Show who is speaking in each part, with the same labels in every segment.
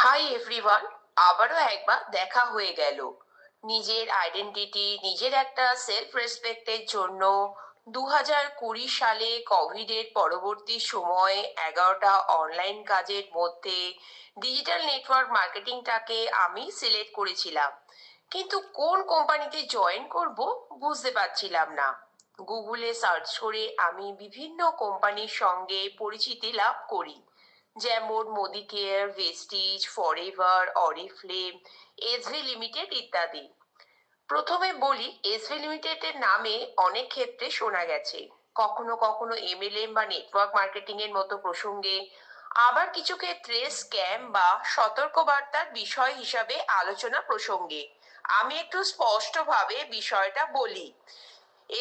Speaker 1: Hi everyone, আবারও একবার দেখা হয়ে গেল। নিজের আইডেন্টিটি, নিজের একটা সেলফ রেসপেক্টের জন্য 2020 সালে কোভিডের পরবর্তী সময়ে 11টা অনলাইন কাজের মধ্যে ডিজিটাল নেটওয়ার্ক মার্কেটিংটাকে আমি সিলেক্ট করেছিলাম। কিন্তু কোন কোম্পানিতে জয়েন করব বুঝতে পারছিলাম না। গুগলে সার্চ করে আমি বিভিন্ন কোম্পানির সঙ্গে পরিচিতি লাভ করি, যেমন Modi care, Vestige, forever, Oriflame, SV limited ইত্যাদি। প্রথমে বলি, এসভি লিমিটেডের নামে অনেক ক্ষেত্রে শোনা গেছে, কখনো কখনো এমএলএম বা নেটওয়ার্ক মার্কেটিং এর মতো প্রসঙ্গে, আবার কিছু ক্ষেত্রে স্ক্যাম বা সতর্কবার্তার বিষয় হিসাবে আলোচনা প্রসঙ্গে। আমি একটু স্পষ্টভাবে বিষয়টা বলি।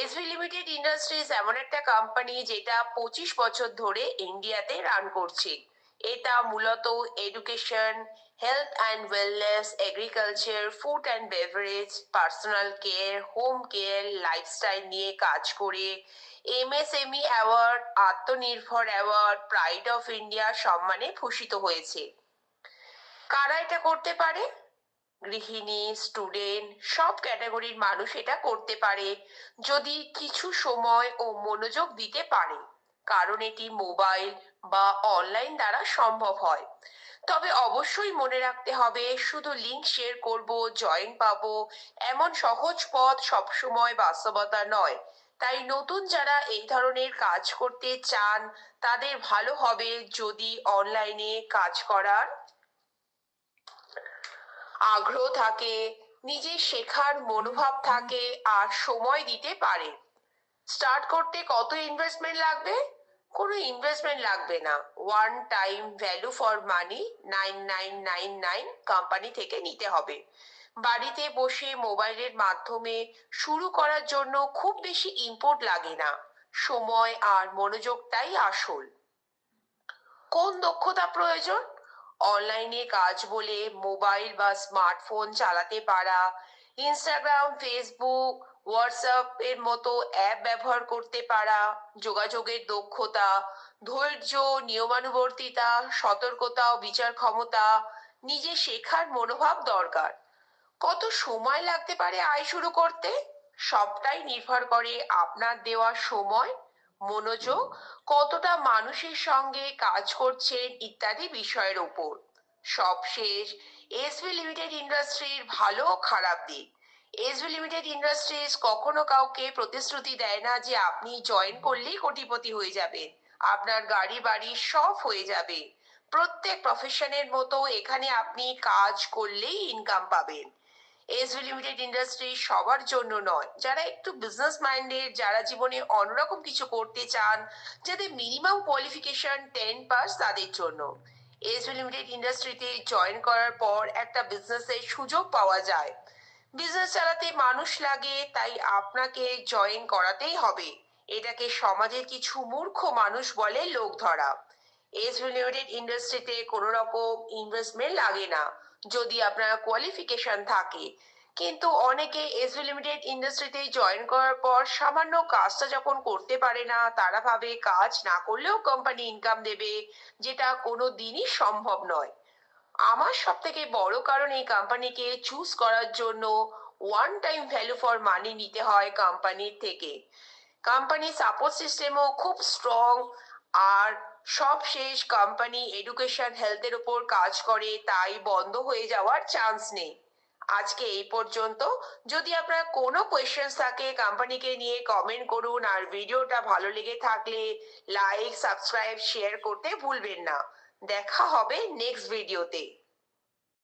Speaker 1: এসভি লিমিটেড ইন্ডাস্ট্রিজ এমন একটা কোম্পানি যেটা 25 বছর ধরে ইন্ডিয়াতে রান করছে। এটা মূলত education, health and wellness, agriculture, food and beverage, personal care, home care, lifestyle নিয়ে কাজ করে এমএসএমই অ্যাওয়ার্ড, আত্মনির্ভর অ্যাওয়ার্ড, প্রাইড অফ ইন্ডিয়া সম্মানে ভূষিত হয়েছে। কারা এটা করতে পারে? গৃহিণী, স্টুডেন্ট, সব ক্যাটাগরির মানুষ এটা করতে পারে, যদি কিছু সময় ও মনোযোগ দিতে পারে, কারণ এটি মোবাইল বা অনলাইন দ্বারা সম্ভব হয়। তবে অবশ্যই মনে রাখতে হবে, শুধু লিংক শেয়ার করব, জয়েন পাবো, এমন সহজ পথ সবসময় বাস্তবতা নয়। তাই নতুন যারা এই ধরনের কাজ করতে চান, তাদের ভালো হবে যদি অনলাইনে কাজ করার আগ্রহ থাকে, নিজের শেখার মনোভাব থাকে, আর সময় দিতে পারে। স্টার্ট করতে কত ইনভেস্টমেন্ট লাগবে? কোনো ইনভেস্টমেন্ট লাগবে না। One time value for money 9999 company থেকে নিতে হবে। বাড়িতে বসে মোবাইলের মাধ্যমে শুরু করার জন্য খুব বেশি ইনপুট লাগে না। সময় আর মনোযোগটাই আসল। কোন দক্ষতা প্রয়োজন? অনলাইনে কাজ বলে মোবাইল বা স্মার্টফোন চালাতে পারা, ইনস্টাগ্রাম, ফেসবুক, হোয়াটসঅ্যাপ এর মতো অ্যাপ ব্যবহার করতে পারা, যোগাযোগের দক্ষতা, ধৈর্য, নিয়মানুবর্তিতা, সতর্কতা ও বিচার ক্ষমতা, নিজে শেখার মনোভাব দরকার। কত সময় লাগতে পারে আয় শুরু করতে? সবটাই নির্ভর করে আপনার দেওয়া সময়, মনোযোগ, কতটা মানুষের সঙ্গে কাজ করছেন ইত্যাদি বিষয়ের উপর। সবশেষ, এসভি লিমিটেড ইন্ডাস্ট্রির ভালো ও খারাপ দিক। এসভি লিমিটেড ইন্ডাস্ট্রিজ কখনো কাউকে প্রতিশ্রুতি দেয় না যে আপনি জয়েন করলেই কোটিপতি হয়ে যাবেন, আপনার গাড়ি বাড়ি সব হয়ে যাবে। প্রত্যেক প্রফেশনের মতো এখানে আপনি কাজ করলেই ইনকাম পাবেন। এসভি লিমিটেড ইন্ডাস্ট্রি সবার জন্য নয়। যারা একটু বিজনেস মাইন্ডেড, যারা জীবনে অন্যরকম কিছু করতে চান, যাদের মিনিমাম কোয়ালিফিকেশন 10 পাস, তাদের জন্য। এসভি লিমিটেড ইন্ডাস্ট্রিতে জয়েন করার পর একটা বিজনেসের সুযোগ পাওয়া যায়। বিজনেস চালাতে মানুষ লাগে, তাই আপনাকে জয়েন করাতেই হবে। এটাকে সমাজের কিছু মূর্খ মানুষ বলে লোক ধরা। এসভি লিমিটেড ইন্ডাস্ট্রিতে কোনো রকম ইনভেস্টমেন্ট লাগে না, যদি আপনার কোয়ালিফিকেশন থাকে। কিন্তু অনেকে এসভি লিমিটেড ইন্ডাস্ট্রিতে জয়েন করার পর সামান্য কাজটা যখন করতে পারে না, তারা ভাবে কাজ না করলেও কোম্পানি ইনকাম দেবে, যেটা কোনো দিনই সম্ভব নয়। আমার সব থেকে বড় কারণ এই কোম্পানিকে চুজ করার জন্য, one time value for money নিতে হয় কোম্পানির থেকে। কোম্পানি সাপোর্ট সিস্টেমও খুব স্ট্রং। আর সবশেষ, কোম্পানি এডুকেশন হেলথের উপর কাজ করে, তাই বন্ধ হয়ে যাওয়ার চান্স নেই। আজকে এই পর্যন্ত। যদি আপনার কোনো কোয়েশ্চেন্স থাকে কোম্পানিকে নিয়ে, কমেন্ট করুন। আর ভিডিওটা ভালো লেগে থাকলে লাইক, সাবস্ক্রাইব, শেয়ার করতে ভুলবেন না। দেখা হবে নেক্সট ভিডিওতে।